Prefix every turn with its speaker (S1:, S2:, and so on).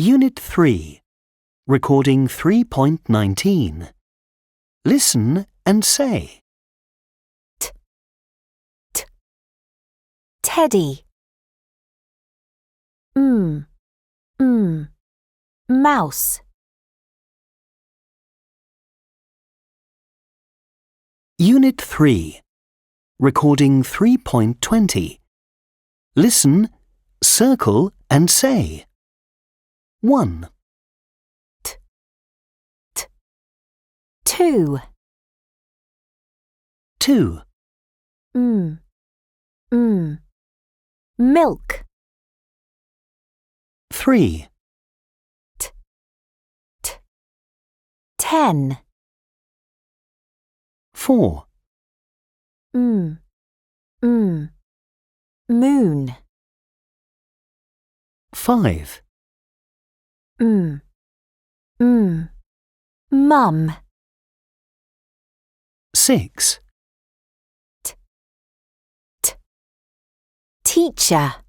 S1: Unit 3, Recording 3.19. Listen and say.
S2: Teddy. Mouse.
S1: Unit 3, Recording 3.20. Listen, circle and say. 1,
S2: 2.
S1: 2,
S2: Milk.
S1: 3,
S2: 10.
S1: 4,
S2: Moon.
S1: 5,
S2: Mum.
S1: 6,
S2: Teacher.